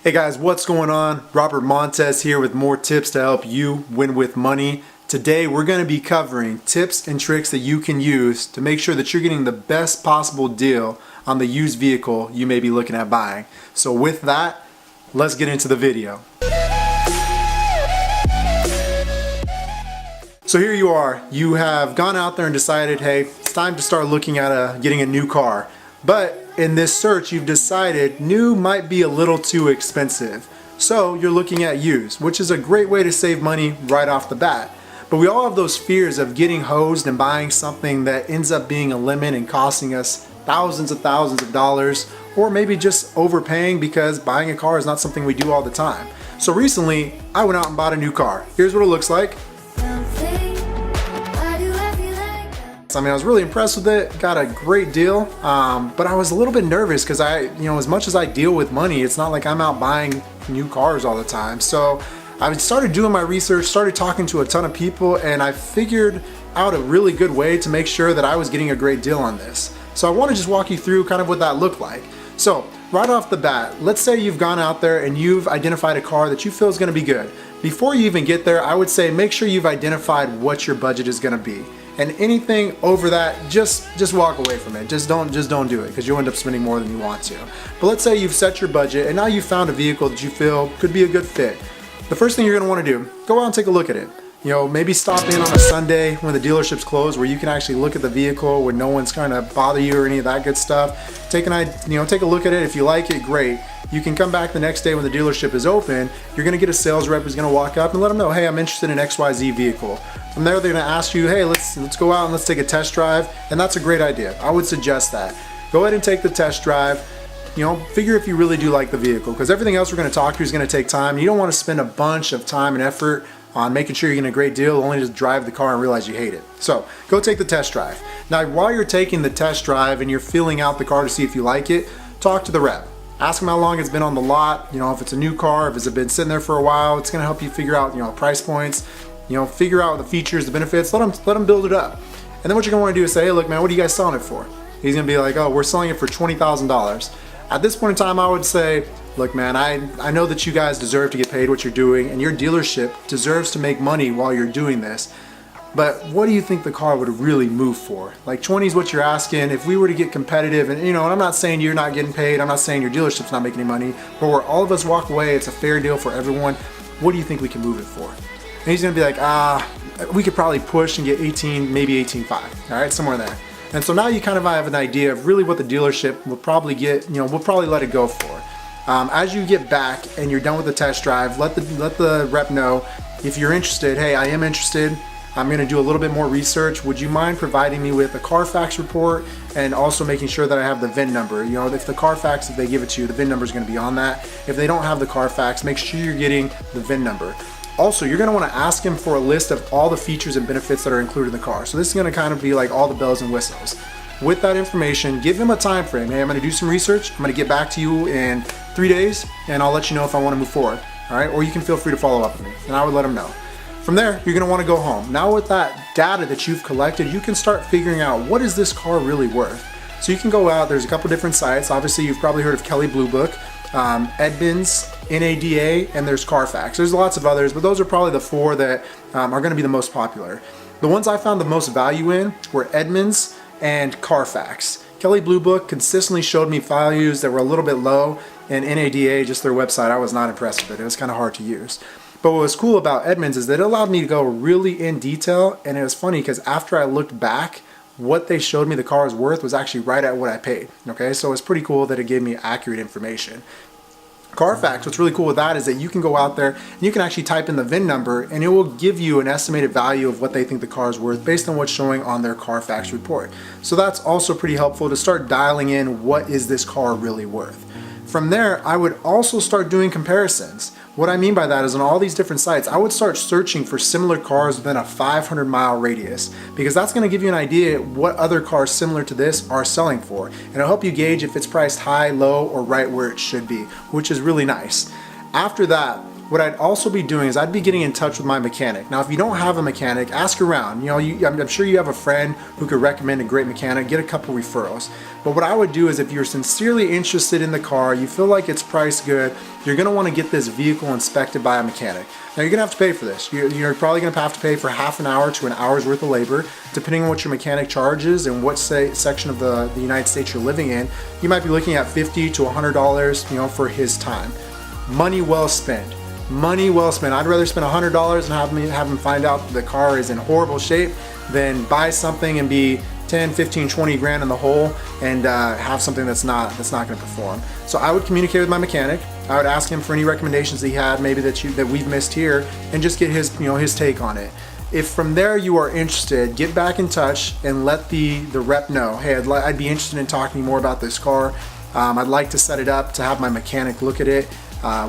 Hey guys, what's going on? Robert Montez here with more tips to help you win with money. Today we're going to be covering tips and tricks that you can use to make sure that you're getting the best possible deal on the used vehicle you may be looking at buying. So with that, let's get into the video. So here you are. You have gone out there and decided, hey, it's time to start looking at getting a new car. But in this search, you've decided new might be a little too expensive. So you're looking at used, which is a great way to save money right off the bat. But we all have those fears of getting hosed and buying something that ends up being a limit and costing us thousands of dollars, or maybe just overpaying because buying a car is not something we do all the time. So recently, I went out and bought a new car. Here's what it looks like. I mean, I was really impressed with it, got a great deal, but I was a little bit nervous because as much as I deal with money, it's not like I'm out buying new cars all the time. So I started doing my research, started talking to a ton of people, and I figured out a really good way to make sure that I was getting a great deal on this. So I want to just walk you through kind of what that looked like. So right off the bat, let's say you've gone out there and you've identified a car that you feel is going to be good. Before you even get there, I would say make sure you've identified what your budget is going to be. And anything over that, just walk away from it. Just don't do it because you'll end up spending more than you want to. But let's say you've set your budget and now you've found a vehicle that you feel could be a good fit. The first thing you're going to want to do, go out and take a look at it. Maybe stop in on a Sunday when the dealership's closed where you can actually look at the vehicle where no one's trying to bother you or any of that good stuff. Take a look at it. If you like it, great. You can come back the next day when the dealership is open. You're going to get a sales rep who's going to walk up and let them know, hey, I'm interested in XYZ vehicle. From there, they're going to ask you, hey, let's go out and let's take a test drive. And that's a great idea. I would suggest that. Go ahead and take the test drive. Figure if you really do like the vehicle, because everything else we're going to talk to is going to take time. You don't want to spend a bunch of time and effort on making sure you're getting a great deal only to drive the car and realize you hate it. So go take the test drive. Now, while you're taking the test drive and you're feeling out the car to see if you like it, talk to the rep. Ask them how long it's been on the lot. If it's a new car, if it's been sitting there for a while, it's going to help you figure out price points. Figure out the features, the benefits. Let them build it up. And then what you're going to want to do is say, hey, look, man, what are you guys selling it for? He's going to be like, oh, we're selling it for $20,000. At this point in time, I would say, look, man, I know that you guys deserve to get paid what you're doing, and your dealership deserves to make money while you're doing this. But what do you think the car would really move for? Like 20 is what you're asking. If we were to get competitive, and I'm not saying you're not getting paid, I'm not saying your dealership's not making any money, but where all of us walk away, it's a fair deal for everyone. What do you think we can move it for? And he's gonna be like, we could probably push and get 18, maybe 18.5. All right, somewhere there. And so now you kind of have an idea of really what the dealership will probably get, will probably let it go for. As you get back and you're done with the test drive, let the rep know if you're interested. Hey, I am interested. I'm going to do a little bit more research. Would you mind providing me with a Carfax report and also making sure that I have the VIN number? If the Carfax, if they give it to you, the VIN number is going to be on that. If they don't have the Carfax, make sure you're getting the VIN number. Also, you're going to want to ask him for a list of all the features and benefits that are included in the car. So this is going to kind of be like all the bells and whistles. With that information, give him a time frame. Hey, I'm going to do some research. I'm going to get back to you in 3 days, and I'll let you know if I want to move forward. All right? Or you can feel free to follow up with me, and I would let him know. From there, you're going to want to go home. Now with that data that you've collected, you can start figuring out what is this car really worth. So you can go out. There's a couple different sites. Obviously, you've probably heard of Kelley Blue Book, Edmunds, NADA, and there's Carfax. There's lots of others, but those are probably the four that are going to be the most popular. The ones I found the most value in were Edmunds and Carfax. Kelley Blue Book consistently showed me values that were a little bit low, and NADA, just their website, I was not impressed with it. It was kind of hard to use. But what was cool about Edmunds is that it allowed me to go really in detail, and it was funny because after I looked back, what they showed me the car was worth was actually right at what I paid. Okay, so it's pretty cool that it gave me accurate information. Carfax, what's really cool with that is that you can go out there and you can actually type in the VIN number and it will give you an estimated value of what they think the car is worth based on what's showing on their Carfax report. So that's also pretty helpful to start dialing in what is this car really worth. From there, I would also start doing comparisons. What I mean by that is on all these different sites, I would start searching for similar cars within a 500-mile radius because that's going to give you an idea what other cars similar to this are selling for. And it'll help you gauge if it's priced high, low, or right where it should be, which is really nice. After that, what I'd also be doing is I'd be getting in touch with my mechanic. Now, if you don't have a mechanic, ask around. You know, I'm sure you have a friend who could recommend a great mechanic, get a couple referrals. But what I would do is if you're sincerely interested in the car, you feel like it's priced good, you're gonna wanna get this vehicle inspected by a mechanic. Now, you're gonna have to pay for this. You're probably gonna have to pay for half an hour to an hour's worth of labor, depending on what your mechanic charges and what section of the United States you're living in. You might be looking at $50 to $100, you know, for his time. Money well spent. Money well spent. I'd rather spend $100 and have him find out the car is in horrible shape than buy something and be 10, 15, 20 grand in the hole and have something that's not going to perform. So I would communicate with my mechanic. I would ask him for any recommendations that he had, maybe that we've missed here, and just get his take on it. If from there you are interested, get back in touch and let the rep know, hey, I'd be interested in talking more about this car. I'd like to set it up to have my mechanic look at it.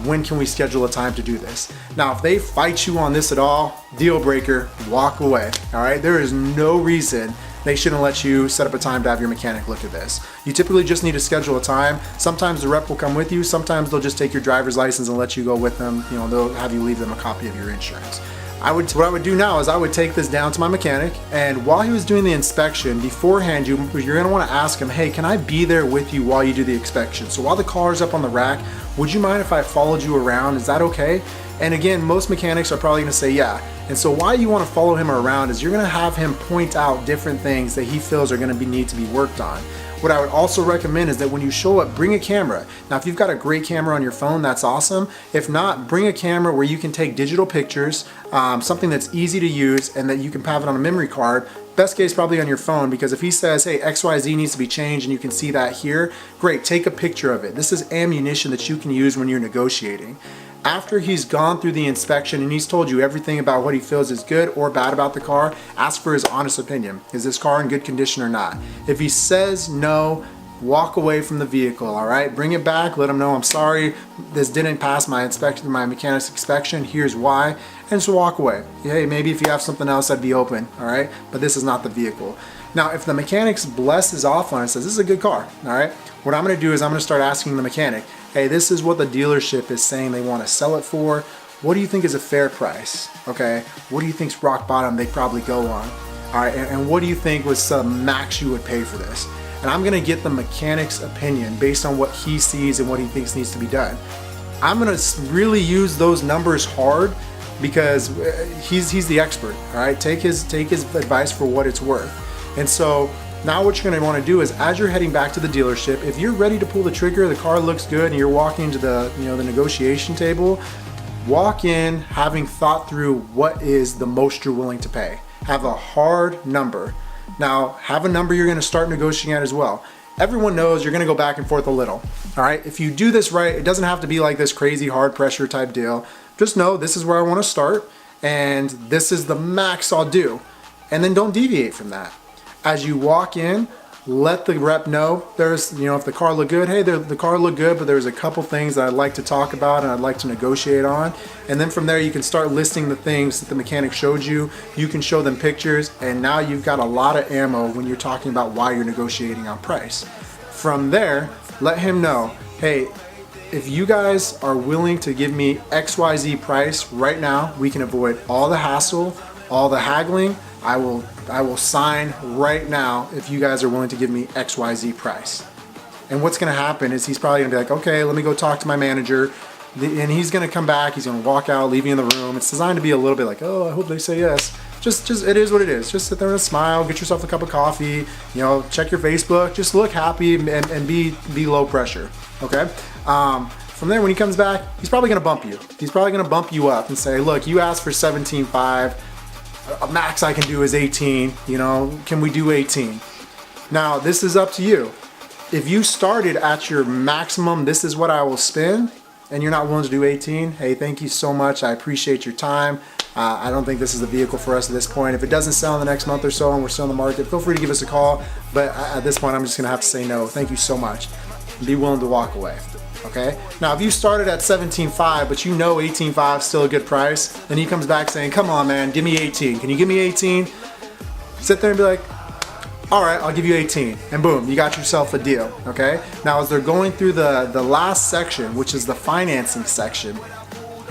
When can we schedule a time to do this? Now, if they fight you on this at all, deal breaker, walk away, all right? There is no reason they shouldn't let you set up a time to have your mechanic look at this. You typically just need to schedule a time. Sometimes the rep will come with you. Sometimes they'll just take your driver's license and let you go with them. You know, they'll have you leave them a copy of your insurance. What I would do now is I would take this down to my mechanic, and while he was doing the inspection, beforehand, you're gonna wanna ask him, hey, can I be there with you while you do the inspection? So while the car's up on the rack, would you mind if I followed you around? Is that okay? And again, most mechanics are probably gonna say yeah. And so why you wanna follow him around is you're gonna have him point out different things that he feels are gonna need to be worked on. What I would also recommend is that when you show up, bring a camera. Now, if you've got a great camera on your phone, that's awesome. If not, bring a camera where you can take digital pictures, something that's easy to use and that you can have it on a memory card. Best case probably on your phone, because if he says, hey, XYZ needs to be changed and you can see that here, great, take a picture of it. This is ammunition that you can use when you're negotiating. After he's gone through the inspection and he's told you everything about what he feels is good or bad about the car, ask for his honest opinion. Is this car in good condition or not? If he says no, walk away from the vehicle, all right? Bring it back, let him know, I'm sorry, this didn't pass my mechanic's inspection, here's why, and just walk away. Hey, maybe if you have something else, I'd be open, all right? But this is not the vehicle. Now, if the mechanic's blesses off on it and says, this is a good car, all right? What I'm gonna do is I'm gonna start asking the mechanic, hey, this is what the dealership is saying they wanna sell it for. What do you think is a fair price, okay? What do you think's rock bottom they probably go on? All right, and what do you think was the max you would pay for this? And I'm gonna get the mechanic's opinion based on what he sees and what he thinks needs to be done. I'm gonna really use those numbers hard because he's the expert, all right? Take his advice for what it's worth. And so now what you're gonna wanna do is as you're heading back to the dealership, if you're ready to pull the trigger, the car looks good, and you're walking to the negotiation table, walk in having thought through what is the most you're willing to pay. Have a hard number. Now, have a number you're gonna start negotiating at as well. Everyone knows you're gonna go back and forth a little, all right? If you do this right, it doesn't have to be like this crazy hard pressure type deal. Just know this is where I wanna start, and this is the max I'll do. And then don't deviate from that. As you walk in, let the rep know there's, if the car looked good, hey, the car looked good, but there's a couple things that I'd like to talk about and I'd like to negotiate on. And then from there, you can start listing the things that the mechanic showed you. You can show them pictures, and now you've got a lot of ammo when you're talking about why you're negotiating on price. From there, let him know, hey, if you guys are willing to give me XYZ price right now, we can avoid all the hassle, all the haggling. I will sign right now if you guys are willing to give me XYZ price. And what's gonna happen is he's probably gonna be like, okay, let me go talk to my manager. And he's gonna come back, he's gonna walk out, leave you in the room. It's designed to be a little bit like, oh, I hope they say yes. Just it is what it is. Just sit there and smile, get yourself a cup of coffee, check your Facebook, just look happy and be low pressure, okay? From there, when he comes back, he's probably gonna bump you. He's probably gonna bump you up and say, look, you asked for 17.5. Max I can do is 18, can we do 18? Now, this is up to you. If you started at your maximum, this is what I will spend, and you're not willing to do 18, hey, thank you so much, I appreciate your time. I don't think this is the vehicle for us at this point. If it doesn't sell in the next month or so and we're still in the market, feel free to give us a call, but at this point, I'm just gonna have to say no. Thank you so much. Be willing to walk away. Okay. Now, if you started at 17.5, but 18.5 is still a good price, then he comes back saying, come on, man, give me 18. Can you give me 18? Sit there and be like, all right, I'll give you 18. And boom, you got yourself a deal. Okay. Now, as they're going through the last section, which is the financing section,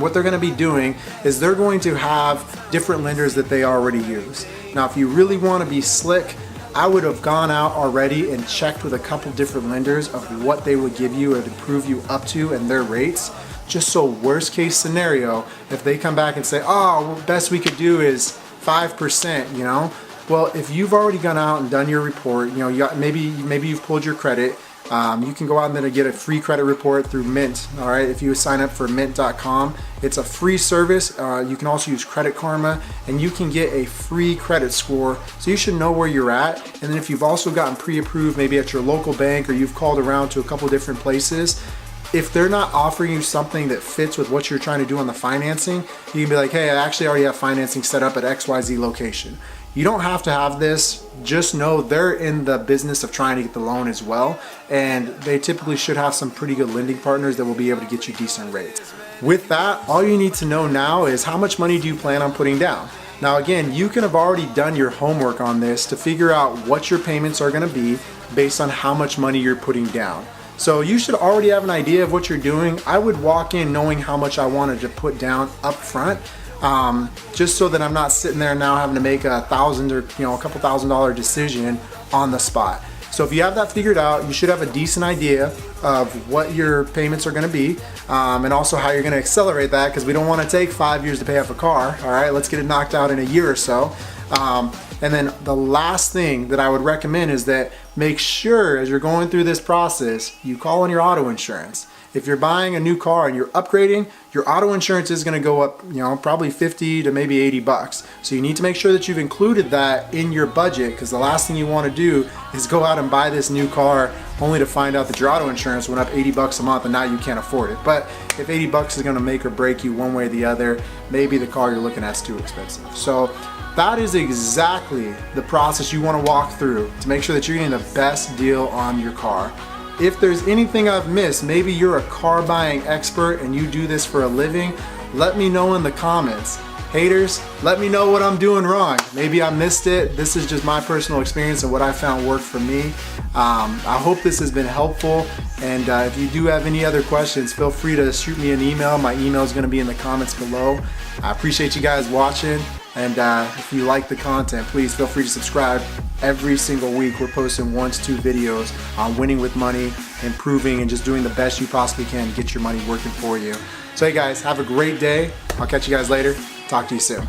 what they're going to be doing is they're going to have different lenders that they already use. Now, if you really want to be slick, I would have gone out already and checked with a couple different lenders of what they would give you or approve you up to and their rates. Just so worst case scenario, if they come back and say, oh, best we could do is 5%, you know? Well, if you've already gone out and done your report, you know, maybe you've pulled your credit, you can go out and then get a free credit report through Mint. All right, if you sign up for mint.com, it's a free service. You can also use Credit Karma, and you can get a free credit score. So you should know where you're at. And then if you've also gotten pre-approved, maybe at your local bank, or you've called around to a couple different places, if they're not offering you something that fits with what you're trying to do on the financing, you can be like, hey, I actually already have financing set up at XYZ location. You don't have to have this. Just know they're in the business of trying to get the loan as well, and they typically should have some pretty good lending partners that will be able to get you decent rates. With that, all you need to know now is how much money do you plan on putting down? Now again, you can have already done your homework on this to figure out what your payments are going to be based on how much money you're putting down. So you should already have an idea of what you're doing. I would walk in knowing how much I wanted to put down up front, just so that I'm not sitting there now having to make $1,000 or a couple $1,000 decision on the spot. So if you have that figured out, you should have a decent idea of what your payments are going to be, and also how you're going to accelerate that, because we don't want to take 5 years to pay off a car. All right, let's get it knocked out in a year or so. And then the last thing that I would recommend is that make sure as you're going through this process, you call in your auto insurance. If you're buying a new car and you're upgrading, your auto insurance is going to go up, probably 50 to maybe 80 bucks. So you need to make sure that you've included that in your budget, because the last thing you want to do is go out and buy this new car only to find out that your auto insurance went up 80 bucks a month and now you can't afford it. But if 80 bucks is going to make or break you one way or the other, maybe the car you're looking at is too expensive. So that is exactly the process you want to walk through to make sure that you're getting the best deal on your car. If there's anything I've missed, maybe you're a car buying expert and you do this for a living, let me know in the comments. Haters, let me know what I'm doing wrong. Maybe I missed it. This is just my personal experience and what I found worked for me. I hope this has been helpful, and if you do have any other questions, feel free to shoot me an email. My email is going to be in the comments below. I appreciate you guys watching, and if you like the content, please feel free to subscribe. Every single week we're posting 1 to 2 videos on winning with money, improving, and just doing the best you possibly can to get your money working for you. So hey guys, have a great day. I'll catch you guys later. Talk to you soon.